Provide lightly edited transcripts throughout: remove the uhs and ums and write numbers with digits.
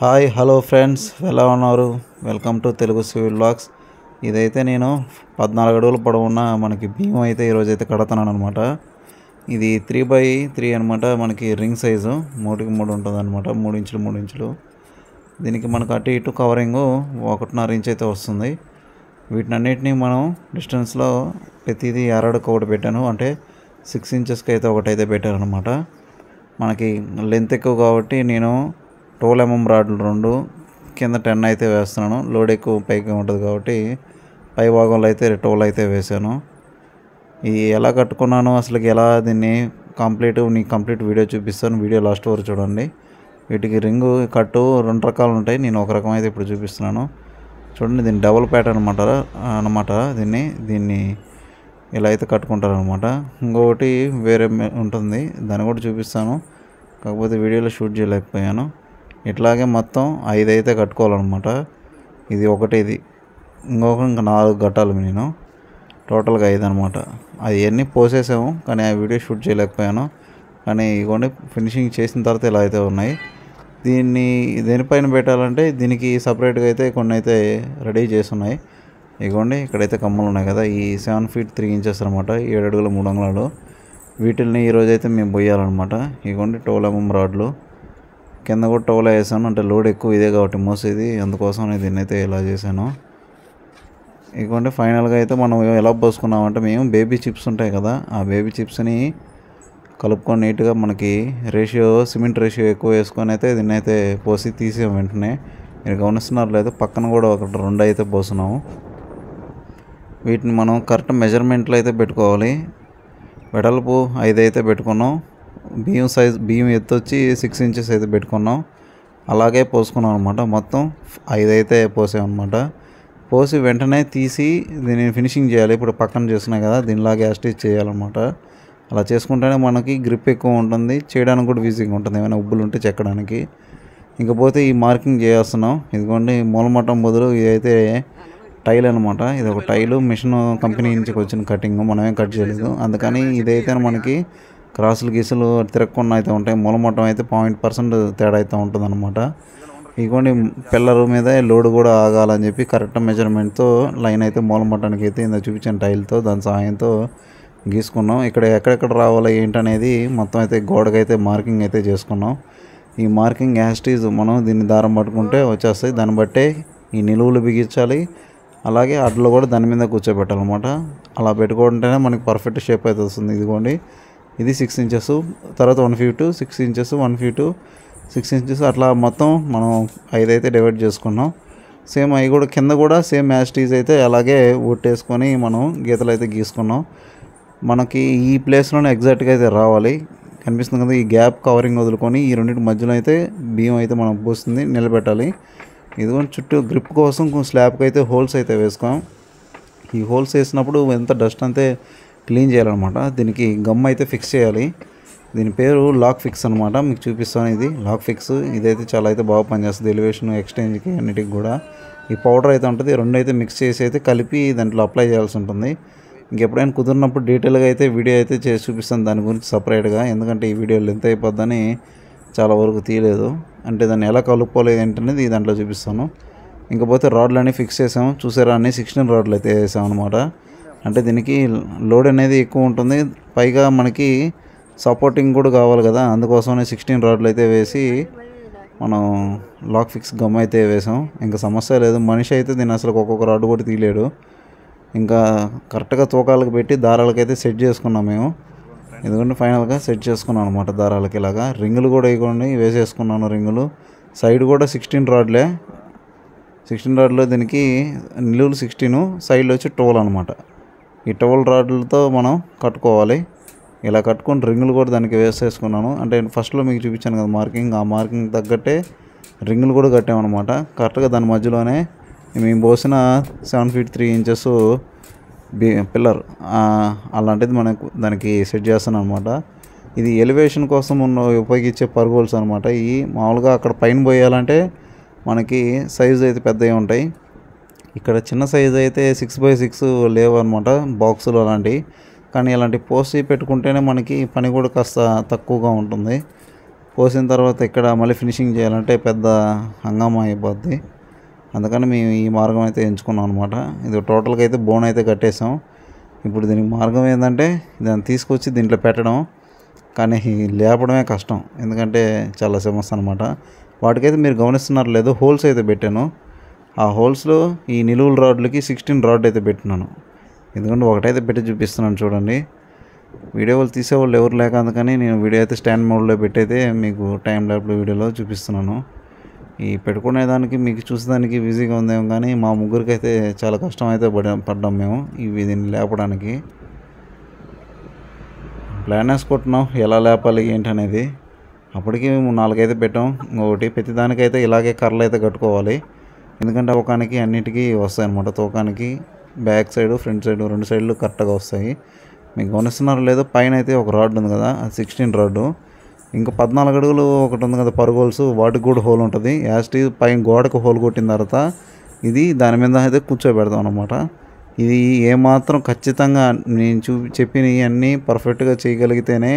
Hi hello friends, ఎలా ఉన్నారు? Welcome to Telugu civil blogs. ఇదైతే నేను 14 అడుగుల పొడవున్న మనకి భీమ్ అయితే ఈరోజైతే కడుతున్నాను అనమాట. ఇది 3x3 అనమాట. మనకి రింగ్ సైజు 3x3 ఉంటుంది అనమాట. 3 ఇంచులు 3 ఇంచులు. దీనికి మనకు అటు ఇటు కవరింగ్ 1.5 ఇంచ్ అయితే వస్తుంది. వీటినన్నిటినీ మనం డిస్టెన్స్లో ప్రతిదీ అరడుకు ఒకటి పెట్టాను, అంటే 6 ఇంచెస్కి అయితే ఒకటైతే పెట్టాను అనమాట. మనకి లెంత్ ఎక్కువ కాబట్టి నేను 12 mm రాడ్లు 2 కింద 10 అయితే వేస్తున్నాను. లోడ్ ఎక్కువ పైకి ఉంటుంది కాబట్టి పై భాగంలో అయితే 12 అయితే వేసాను. ఇది ఎలా కట్టుకున్నాను, అసలు ఎలా దీన్ని కంప్లీట్ వీడియో చూపిస్తాను. వీడియో లాస్ట్ వరకు చూడండి. వీటికి రింగు కట్టు 2 రకాలు ఉంటాయి. నేను ఒక రకం అయితే ఇప్పుడు చూపిస్తున్నాను. చూడండి, దీన్ని డబుల్ ప్యాటర్న్ అనమాట. దీన్ని ఇలా అయితే కట్టుకుంటారు అనమాట. ఇంకొకటి వేరే ఉంటుంది, దాన్ని కూడా చూపిస్తాను. కాకపోతే వీడియోలో షూట్ చేయలేకపోయాను. ఇట్లాగే మొత్తం 5 అయితే కట్టుకోవాలన్నమాట. ఇది ఒకటి, ఇది ఇంకా 4 కట్టాలి. నేను టోటల్గా 5 అనమాట. అవన్నీ పోసేసాము, కానీ ఆ వీడియో షూట్ చేయలేకపోయాను. కానీ ఇగోండి, ఫినిషింగ్ చేసిన తర్వాత ఇలా అయితే ఉన్నాయి. దేనిపైన పెట్టాలంటే దీనికి సపరేట్గా అయితే కొన్ని అయితే రెడీ చేస్తున్నాయి. ఇగోండి, ఇక్కడైతే కమ్మలు ఉన్నాయి కదా, ఈ 7 feet 3 inches అనమాట. 7 అడుగుల 3 అంగుళాలు. వీటిల్ని ఈరోజైతే మేము పోయాలన్నమాట. ఇగోండి 12 mm రాడ్లు. కింద కూడా 12 వేసాను, అంటే లోడ్ ఎక్కువ ఇదే కాబట్టి మోసేది, అందుకోసం నేను దీన్ని అయితే ఇలా చేశాను. ఇదిగోండి, ఫైనల్గా అయితే మనం ఎలా పోసుకున్నామంటే, మేము బేబీ చిప్స్ ఉంటాయి కదా, ఆ బేబీ చిప్స్ని కలుపుకొని నీట్గా మనకి సిమెంట్ రేషియో ఎక్కువ వేసుకొని అయితే దీన్ని అయితే పోసి తీసాము వెంటనే. మీరు గమనిస్తున్నారు లేదు, పక్కన కూడా 2 అయితే పోస్తున్నాము. వీటిని మనం కరెక్ట్ మెజర్మెంట్లో అయితే పెట్టుకోవాలి. వెడల్పు 5 అయితే పెట్టుకున్నాం. బియ్యం ఎత్తు వచ్చి 6 inches అయితే పెట్టుకున్నాం. అలాగే పోసుకున్నాం అనమాట. మొత్తం 5 అయితే పోసామన్నమాట. పోసి వెంటనే తీసి దీన్ని ఫినిషింగ్ చేయాలి. ఇప్పుడు పక్కన చేస్తున్నాయి కదా, దీనిలాగే యాస్టిచ్ చేయాలన్నమాట. అలా చేసుకుంటేనే మనకి గ్రిప్ ఎక్కువ ఉంటుంది, చేయడానికి కూడా ఈజీగా ఉంటుంది, ఏమైనా ఉబ్బులు ఉంటే చెక్కడానికి. ఇంకపోతే ఈ మార్కింగ్ చేస్తున్నాం. ఇదిగోండి, మూలమట్టం బదులు ఇదైతే టైల్ అనమాట. ఇది ఒక టైలు, మిషన్ కంపెనీ నుంచి వచ్చిన కటింగ్, మనమేం కట్ చేయలేదు. అందుకని ఇదైతే మనకి క్రాసులు గీసులు తిరగకుండా అయితే ఉంటాయి. మూలమట్టం అయితే 0.1% తేడా అయితే ఉంటుంది అనమాట. ఇదిగోండి, పిల్లర్ మీద లోడ్ కూడా ఆగాలని చెప్పి కరెక్ట్ మెజర్మెంట్తో లైన్ అయితే మూలమట్టానికి అయితే ఇంత చూపించిన టైల్తో దాని సహాయంతో గీసుకున్నాం. ఇక్కడ ఎక్కడెక్కడ రావాలో ఏంటనేది మొత్తం అయితే గోడకైతే మార్కింగ్ అయితే చేసుకున్నాం. ఈ మార్కింగ్ యాస్టీజ్ మనం దీన్ని దారం పట్టుకుంటే వచ్చేస్తాయి. దాన్ని బట్టే ఈ నిలువులు బిగించాలి, అలాగే అడ్లు కూడా దాని మీద కూర్చోబెట్టాలన్నమాట. అలా పెట్టుకుంటేనే మనకి పర్ఫెక్ట్ షేప్ అయితే వస్తుంది. ఇదిగోండి, ఇది 6 inches, తర్వాత 1 feet 6 inches, 1 feet 6 inches, అట్లా మొత్తం మనం 5 అయితే డివైడ్ చేసుకున్నాం. సేమ్ అవి కూడా కింద కూడా సేమ్ యాస్టీజ్ అయితే అలాగే ఒట్టేసుకొని మనం గీతలు అయితే గీసుకున్నాం. మనకి ఈ ప్లేస్లోనే ఎగ్జాక్ట్గా అయితే రావాలి. కనిపిస్తుంది కదా, ఈ గ్యాప్ కవరింగ్ వదులుకొని ఈ రెండింటి మధ్యలో అయితే బియ్యం అయితే మనం పోస్తుంది నిలబెట్టాలి. ఇదిగోండి, చుట్టూ గ్రిప్ కోసం స్లాబ్కి అయితే హోల్స్ అయితే వేసుకోం. ఈ హోల్స్ వేసినప్పుడు ఎంత డస్ట్ అంతే క్లీన్ చేయాలన్నమాట. దీనికి గమ్ అయితే ఫిక్స్ చేయాలి. దీని పేరు లాక్ ఫిక్స్ అనమాట. మీకు చూపిస్తాను, ఇది లాక్ ఫిక్స్. ఇదైతే చాలా అయితే బాగా పనిచేస్తుంది ఎలివేషన్, ఎక్స్చేంజ్కి, అన్నిటికి కూడా. ఈ పౌడర్ అయితే ఉంటుంది, 2 అయితే మిక్స్ చేసి అయితే కలిపి దాంట్లో అప్లై చేయాల్సి ఉంటుంది. ఇంకెప్పుడైనా కుదిరినప్పుడు డీటెయిల్గా అయితే వీడియో అయితే చేసి చూపిస్తాను దాని గురించి సపరేట్గా. ఎందుకంటే ఈ వీడియో లెంత్ అయిపోద్దని చాలా వరకు తీయలేదు. అంటే దాన్ని ఎలా కలుపుకోలేదు ఏంటనేది దాంట్లో చూపిస్తాను. ఇంకపోతే రాడ్లన్నీ ఫిక్స్ చేసాము. చూసారా, అన్నీ 16 రాడ్లు అయితే వేసాము అనమాట. అంటే దీనికి లోడ్ అనేది ఎక్కువ ఉంటుంది, పైగా మనకి సపోర్టింగ్ కూడా కావాలి కదా, అందుకోసమే 16 రాడ్లు అయితే వేసి మనం లాక్ ఫిక్స్ గమ్ అయితే వేసాం. ఇంకా సమస్య లేదు. మనిషి అయితే దీన్ని అసలు ఒక్కొక్క రాడ్ కూడా తీయలేడు. ఇంకా కరెక్ట్గా తూకాలకు పెట్టి దారాలకైతే సెట్ చేసుకున్నాం మేము. ఎందుకంటే ఫైనల్గా సెట్ చేసుకున్నాం అనమాట దారాలకి. ఇలాగా రింగులు కూడా ఇవ్వండి వేసేసుకున్నాను. రింగులు సైడ్ కూడా 16 రాడ్లే. 16 రాడ్లో దీనికి నిలువులు 16, సైడ్లో వచ్చి 12 అనమాట. ఈ 12 రాడ్లతో మనం కట్టుకోవాలి. ఇలా కట్టుకొని రింగులు కూడా దానికి వేసేసుకున్నాను. అంటే ఫస్ట్లో మీకు చూపించాను కదా మార్కింగ్, ఆ మార్కింగ్ తగ్గట్టే రింగులు కూడా కట్టామన్నమాట. కరెక్ట్గా దాని మధ్యలోనే మేము పోసిన 7 feet 3 inches పిల్లర్ అలాంటిది మనకు దానికి సెట్ చేస్తాను అనమాట. ఇది ఎలివేషన్ కోసం ఉపయోగించే పర్గోల్స్ అనమాట. ఈ మామూలుగా అక్కడ పైన పోయాలంటే మనకి సైజు అయితే పెద్దవి ఉంటాయి. ఇక్కడ చిన్న సైజు అయితే 6x6 లేవు అనమాట, బాక్సులు అలాంటివి. కానీ ఇలాంటి పోసి పెట్టుకుంటేనే మనకి పని కూడా కాస్త తక్కువగా ఉంటుంది. పోసిన తర్వాత ఇక్కడ మళ్ళీ ఫినిషింగ్ చేయాలంటే పెద్ద హంగామా అయిపోద్ది. అందుకని మేము ఈ మార్గం అయితే ఎంచుకున్నాం అనమాట. ఇది టోటల్గా అయితే బోన్ అయితే కట్టేసాం. ఇప్పుడు దీనికి మార్గం ఏంటంటే దాన్ని తీసుకొచ్చి దీంట్లో పెట్టడం, కానీ లేపడమే కష్టం, ఎందుకంటే చాలా సమస్య అనమాట. వాటికైతే మీరు గమనిస్తున్నారు లేదు, హోల్స్ అయితే పెట్టాను. ఆ హోల్స్లో ఈ నిలువుల రాడ్లకి 16 రాడ్ అయితే పెట్టినాను. ఎందుకంటే ఒకటైతే పెట్టి చూపిస్తున్నాను చూడండి. వీడియో వాళ్ళు తీసేవాళ్ళు ఎవరు లేక అందుకని నేను వీడియో అయితే స్టాండ్ మోడ్లో పెట్టయితే మీకు టైం ల్యాప్లో వీడియోలో చూపిస్తున్నాను. ఈ పెట్టుకునేదానికి మీకు చూసేదానికి ఈజీగా ఉందేమో, కానీ మా ముగ్గురికి అయితే చాలా కష్టం అయితే పడ్డాం మేము దీన్ని లేపడానికి. ప్లాన్ వేసుకుంటున్నాం ఎలా లేపాలి ఏంటనేది. అప్పటికి మేము 4 అయితే పెట్టాం. ఇంకొకటి ప్రతి దానికైతే ఇలాగే కర్రలు అయితే కట్టుకోవాలి, ఎందుకంటే తోకానికి అన్నిటికీ వస్తాయి అన్నమాట. తోకానికి బ్యాక్ సైడ్ ఫ్రంట్ సైడ్ 2 సైడ్లు కరెక్ట్గా వస్తాయి. మీకు గమనిస్తున్నారు లేదో, పైన అయితే ఒక రాడ్ ఉంది కదా, అది 16 రాడ్. ఇంకా 14 అడుగులు ఒకటి ఉంది కదా పర్గోల్స్, వాటికి కూడా హోల్ ఉంటుంది. యాస్టీ పైన గోడకు హోల్ కొట్టిన తర్వాత ఇది దాని మీద అయితే కూర్చోబెడతాం అనమాట. ఇది ఏమాత్రం ఖచ్చితంగా నేను చెప్పినవి అన్నీ పర్ఫెక్ట్గా చేయగలిగితేనే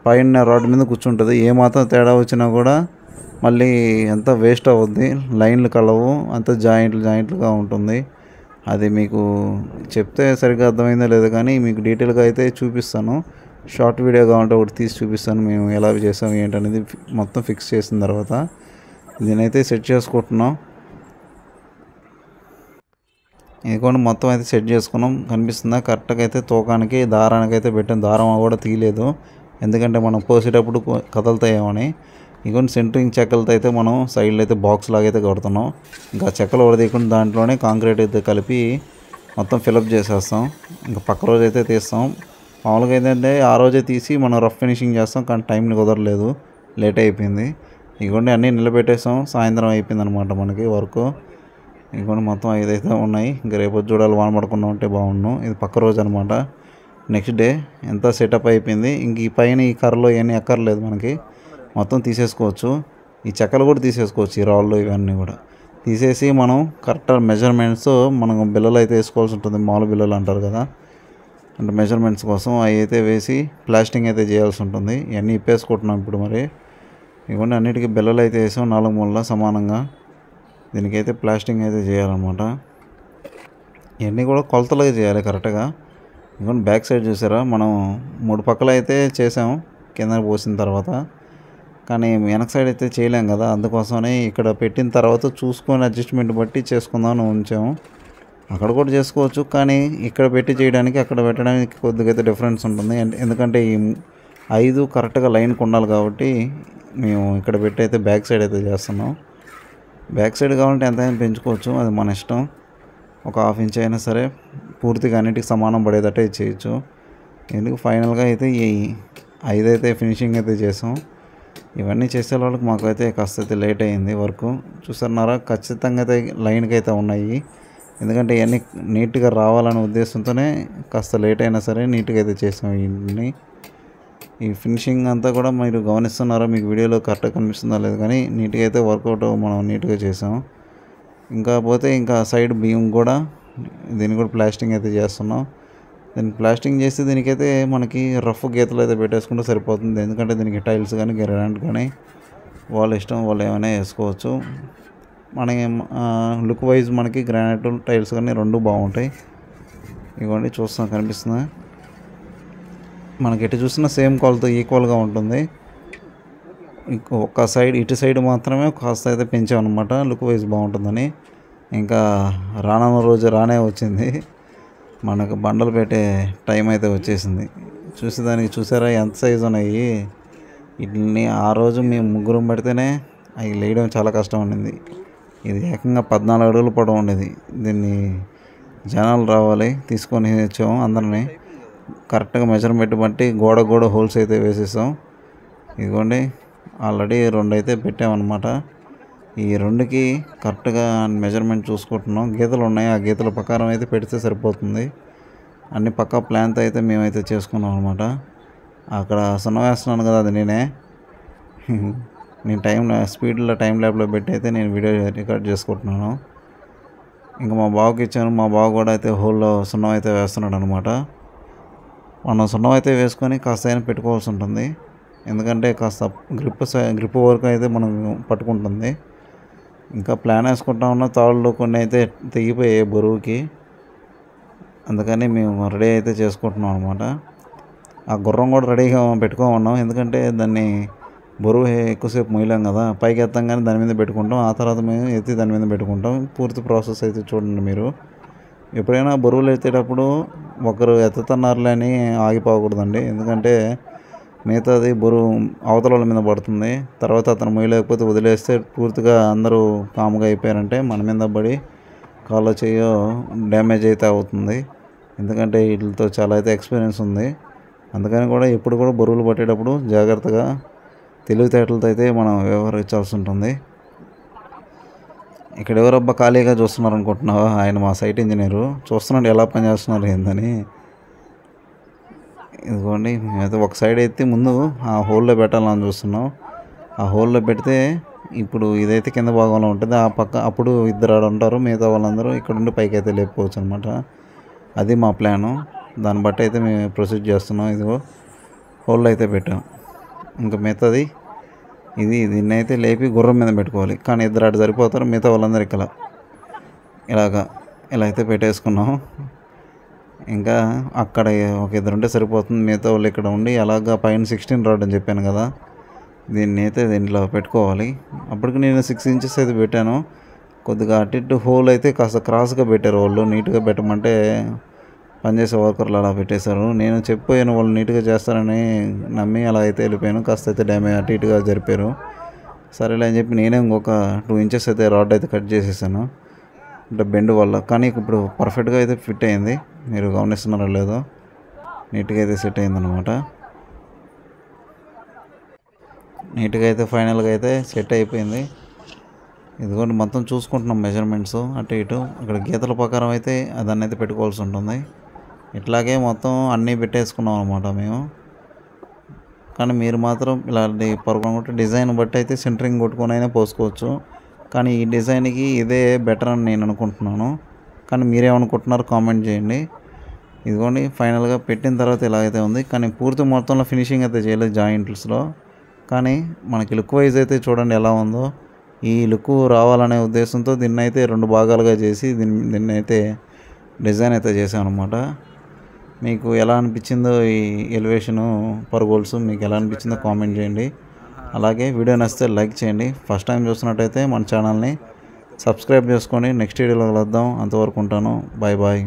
పైన రాడ్ మీద కూర్చుంటుంది. ఏమాత్రం తేడా వచ్చినా కూడా మళ్ళీ ఎంత వేస్ట్ అవుద్ది, లైన్లు కలవు, అంత జాయింట్లుగా ఉంటుంది. అది మీకు చెప్తే సరిగ్గా అర్థమైందో లేదో కానీ మీకు డీటెయిల్గా అయితే చూపిస్తాను. షార్ట్ వీడియో కావాలంటే ఒకటి తీసి చూపిస్తాను మేము ఎలా చేసాం ఏంటనేది. మొత్తం ఫిక్స్ చేసిన తర్వాత దీనైతే సెట్ చేసుకుంటున్నాం. ఇది కూడా మొత్తం అయితే సెట్ చేసుకున్నాం. కనిపిస్తుందా? కరెక్ట్గా అయితే తోకానికి దారానికి అయితే పెట్టాం. దారం కూడా తీయలేదు, ఎందుకంటే మనం పోసేటప్పుడు కదులుతాయేమని. ఇంకొన్ని సెంటరింగ్ చెక్కలతో అయితే మనం సైడ్లో అయితే బాక్స్ లాగా అయితే కడుతున్నాం. ఇంకా చెక్కలు ఉడదీయకుండా దాంట్లోనే కాంక్రీట్ అయితే కలిపి మొత్తం ఫిలప్ చేసేస్తాం. ఇంకా పక్క రోజు అయితే తీస్తాం. మామూలుగా ఏంటంటే ఆ రోజే తీసి మనం రఫ్ ఫినిషింగ్ చేస్తాం, కానీ టైంని కుదరలేదు, లేట్ అయిపోయింది. ఇదిగోండి అన్నీ నిలబెట్టేసాం. సాయంత్రం అయిపోయింది అనమాట మనకి వర్క్. ఇదిగోండి మొత్తం 5 అయితే ఉన్నాయి. ఇంకా రేపు చూడాలి, వాన పడకుండా ఉంటే బాగుండు. ఇది పక్క రోజు అనమాట. నెక్స్ట్ డే ఎంత సెటప్ అయిపోయింది. ఇంక ఈ పైన ఈ కర్రలో ఇవన్నీ ఎక్కర్లేదు, మనకి మొత్తం తీసేసుకోవచ్చు. ఈ చెక్కలు కూడా తీసేసుకోవచ్చు, ఈ రాళ్ళు ఇవన్నీ కూడా తీసేసి మనం కరెక్ట్ మెజర్మెంట్స్ మనం బిల్లలు అయితే వేసుకోవాల్సి ఉంటుంది. మామూలు బిల్లలు అంటారు కదా, అంటే మెజర్మెంట్స్ కోసం అవి అయితే వేసి ప్లాస్టింగ్ అయితే చేయాల్సి ఉంటుంది. ఇవన్నీ ఇప్పేసుకుంటున్నాం ఇప్పుడు. మరి ఇవన్నీ అన్నిటికీ బిల్లలు అయితే వేసాం 4 మూలలా సమానంగా. దీనికైతే ప్లాస్టింగ్ అయితే చేయాలన్నమాట. ఇవన్నీ కూడా కొలతలుగా చేయాలి కరెక్ట్గా. ఇవన్నీ బ్యాక్ సైడ్ చూసారా, మనం 3 పక్కల అయితే చేసాం కింద పోసిన తర్వాత, కానీ వెనక సైడ్ అయితే చేయలేం కదా. అందుకోసమని ఇక్కడ పెట్టిన తర్వాత చూసుకొని అడ్జస్ట్మెంట్ బట్టి చేసుకుందామని ఉంచాము. అక్కడ కూడా చేసుకోవచ్చు, కానీ ఇక్కడ పెట్టి చేయడానికి అక్కడ పెట్టడానికి కొద్దిగా అయితే డిఫరెన్స్ ఉంటుంది. ఎందుకంటే ఈ 5 కరెక్ట్గా లైన్కి ఉండాలి కాబట్టి మేము ఇక్కడ పెట్టి అయితే బ్యాక్ సైడ్ అయితే చేస్తున్నాం. బ్యాక్ సైడ్ కావాలంటే ఎంతైనా పెంచుకోవచ్చు, అది మన ఇష్టం. ఒక 1/2 ఇంచ్ అయినా సరే పూర్తిగా అన్నిటికి సమానం పడేటట్టే చేయొచ్చు. ఎందుకు ఫైనల్గా అయితే ఈ 5 అయితే ఫినిషింగ్ అయితే చేసాం. ఇవన్నీ చేసే వాళ్ళకి మాకైతే కాస్త అయితే లేట్ అయింది వర్క్. చూస్తున్నారా, ఖచ్చితంగా అయితే లైన్కి అయితే ఉన్నాయి. ఎందుకంటే ఇవన్నీ నీట్గా రావాలనే ఉద్దేశంతోనే కాస్త లేట్ అయినా సరే నీట్గా అయితే చేసాం. ఇవన్నీ ఈ ఫినిషింగ్ అంతా కూడా మీరు గమనిస్తున్నారా, మీకు వీడియోలో కరెక్ట్గా కనిపిస్తుందా లేదు, కానీ నీట్గా అయితే వర్కౌట్ మనం నీట్గా చేసాం. ఇంకా పోతే ఇంకా సైడ్ బీమ్ కూడా దీన్ని కూడా ప్లాస్టింగ్ అయితే చేస్తున్నాం. దీన్ని ప్లాస్టింగ్ చేసి దీనికైతే మనకి రఫ్ గీతలు అయితే పెట్టేసుకుంటే సరిపోతుంది. ఎందుకంటే దీనికి టైల్స్ కానీ గ్రానైట్ కానీ వాళ్ళ ఇష్టం, వాళ్ళు ఏమైనా వేసుకోవచ్చు. మనకి లుక్ వైజ్ మనకి గ్రానైట్ టైల్స్ కానీ 2 బాగుంటాయి. ఇవ్వండి చూస్తాం, కనిపిస్తుంది మనకి. ఎటు చూసినా సేమ్ కొలత ఈక్వల్గా ఉంటుంది. ఒక్క సైడ్ ఇటు సైడ్ మాత్రమే కాస్త అయితే పెంచామన్నమాట, లుక్ వైజ్ బాగుంటుందని. ఇంకా రానున్న రోజు రానే వచ్చింది, మనకు బండలు పెట్టే టైం అయితే వచ్చేసింది. చూసేదానికి చూసారా ఎంత సైజు ఉన్నాయి. వీటిని ఆ రోజు మేము 3 పెడితేనే అవి లేయడం చాలా కష్టం ఉండింది. ఇది ఏకంగా 14 అడుగులు పొడవు ఉండేది. దీన్ని జనాలు రావాలి తీసుకొని వచ్చాము అందరినీ. కరెక్ట్గా మెజర్మెంట్ బట్టి గోడ హోల్స్ అయితే వేసేసాం. ఇదిగోండి ఆల్రెడీ 2 అయితే పెట్టామన్నమాట. ఈ రెండుకి కరెక్ట్గా మెజర్మెంట్ చూసుకుంటున్నాం. గీతలు ఉన్నాయి, ఆ గీతల ప్రకారం అయితే పెడితే సరిపోతుంది. అన్ని పక్కా ప్లాన్తో అయితే మేమైతే చేసుకున్నాం అనమాట. అక్కడ సున్నం వేస్తున్నాను కదా, అది నేనే. నేను స్పీడ్లో టైం ల్యాబ్లో పెట్టి అయితే నేను వీడియో రికార్డ్ చేసుకుంటున్నాను. ఇంకా మా బావకి ఇచ్చాను. మా బావ కూడా అయితే హోల్లో సున్నం అయితే వేస్తున్నాడు అనమాట. మనం సున్నం అయితే వేసుకొని కాస్త అయినా పెట్టుకోవాల్సి ఉంటుంది. ఎందుకంటే కాస్త గ్రిప్ వరకు అయితే మనం పట్టుకుంటుంది. ఇంకా ప్లాన్ వేసుకుంటా ఉన్న తాళ్ళు కొన్ని అయితే తెగిపోయాయి బరువుకి. అందుకని మేము రెడీ అయితే చేసుకుంటున్నాం అనమాట. ఆ గుర్రం కూడా రెడీగా పెట్టుకోమన్నాం. ఎందుకంటే దాన్ని బరువు ఎక్కువసేపు మొయ్యలేం కదా. పైకి ఎత్తంగానే దాని మీద పెట్టుకుంటాం, ఆ తర్వాత మేము ఎత్తి దాని మీద పెట్టుకుంటాం. పూర్తి ప్రాసెస్ అయితే చూడండి మీరు. ఎప్పుడైనా బరువులు ఎత్తేటప్పుడు ఒకరు ఎత్తుతున్నారులే అని ఆగిపోకూడదండి. ఎందుకంటే మిగతాది బరువు అవతల వాళ్ళ మీద పడుతుంది. తర్వాత అతను మొయ్యలేకపోతే వదిలేస్తే పూర్తిగా అందరూ కాముగా అయిపోయారంటే మన మీద పడి కాళ్ళ చేయో డ్యామేజ్ అయితే అవుతుంది. ఎందుకంటే వీటితో చాలా అయితే ఎక్స్పీరియన్స్ ఉంది. అందుకని కూడా ఎప్పుడు కూడా బరువులు పట్టేటప్పుడు జాగ్రత్తగా తెలివితేటలతో అయితే మనం వ్యవహరించాల్సి ఉంటుంది. ఇక్కడ ఎవరబ్బా ఖాళీగా చూస్తున్నారు అనుకుంటున్నావా? ఆయన మా సైట్ ఇంజనీరు. చూస్తున్నాడు ఎలా పని చేస్తున్నారు ఏందని. ఇదిగోండి, మేమైతే ఒక సైడ్ ఎత్తి ముందు ఆ హోల్లో పెట్టాలని చూస్తున్నాం. ఆ హోల్లో పెడితే ఇప్పుడు ఇదైతే కింద భాగంలో ఉంటుంది. ఆ పక్క అప్పుడు ఇద్దరు ఆడ ఉంటారు, మిగతా వాళ్ళందరూ ఇక్కడ నుండి పైకి అయితే లేపుకోవచ్చు అనమాట. అది మా ప్లాను. దాన్ని బట్టి అయితే మేము ప్రొసీడ్ చేస్తున్నాం. ఇదిగో హోల్లో అయితే పెట్టాం. ఇంకా మిగతాది దీన్ని అయితే లేపి గుర్రం మీద పెట్టుకోవాలి. కానీ ఇద్దరు అటు సరిపోతారు, మిగతా వాళ్ళందరూ ఇలా అయితే పెట్టేసుకున్నాం. ఇంకా అక్కడ ఒక ఇద్దరు ఉంటే సరిపోతుంది, మిగతా వాళ్ళు ఇక్కడ ఉండి అలాగా పైన 16 రాడ్ అని చెప్పాను కదా, దీన్ని అయితే దీంట్లో పెట్టుకోవాలి. అప్పటికి నేను 6 ఇంచెస్ అయితే పెట్టాను. కొద్దిగా అటు ఇటు హోల్ అయితే కాస్త క్రాస్గా పెట్టారు వాళ్ళు. నీట్గా పెట్టమంటే పనిచేసే వర్కర్లు అలా పెట్టేశారు. నేను చెప్పాను వాళ్ళు నీట్గా చేస్తారని నమ్మి అలా అయితే వెళ్ళిపోయాను. కాస్త అయితే డ్యామేజ్ అటు ఇటుగా జరిపారు. సరేలే అని చెప్పి నేనే ఇంకొక 2 ఇంచెస్ అయితే రాడ్ అయితే కట్ చేసేసాను, అంటే బెండ్ వల్ల. కానీ ఇప్పుడు పర్ఫెక్ట్గా అయితే ఫిట్ అయింది. మీరు గమనిస్తున్నారో లేదో, నీట్గా అయితే సెట్ అయిందనమాట. నీట్గా అయితే ఫైనల్గా అయితే సెట్ అయిపోయింది. ఇదిగోండి మొత్తం చూసుకుంటున్నాం మెజర్మెంట్స్ అటు ఇటు. అక్కడ గీతల ప్రకారం అయితే దాన్ని అయితే పెట్టుకోవాల్సి ఉంటుంది. ఇట్లాగే మొత్తం అన్నీ పెట్టేసుకున్నాం అనమాట మేము. కానీ మీరు మాత్రం ఇలాంటి పరుగు డిజైన్ బట్టి అయితే సెంటరింగ్ కొట్టుకొని అయినా పోసుకోవచ్చు. కానీ ఈ డిజైన్కి ఇదే బెటర్ అని నేను అనుకుంటున్నాను. కానీ మీరేమనుకుంటున్నారు కామెంట్ చేయండి. ఇదిగోండి ఫైనల్గా పెట్టిన తర్వాత ఇలాగైతే ఉంది. కానీ పూర్తి మొత్తంలో ఫినిషింగ్ అయితే చేయలేదు జాయింట్స్లో. కానీ మనకి లుక్ వైజ్ అయితే చూడండి ఎలా ఉందో. ఈ లుక్ రావాలనే ఉద్దేశంతో దీన్ని అయితే 2 భాగాలుగా చేసి దీన్ని అయితే డిజైన్ అయితే చేశాను అనమాట. మీకు ఎలా అనిపించిందో ఈ ఎలివేషను పర్గోల్స్ మీకు ఎలా అనిపించిందో కామెంట్ చేయండి. అలాగే వీడియో నచ్చితే లైక్ చేయండి. ఫస్ట్ టైం చూస్తున్నట్టయితే మన ఛానల్ని సబ్స్క్రైబ్ చేసుకొని నెక్స్ట్ వీడియోలో కలుద్దాం. అంతవరకు ఉంటాను. Bye bye.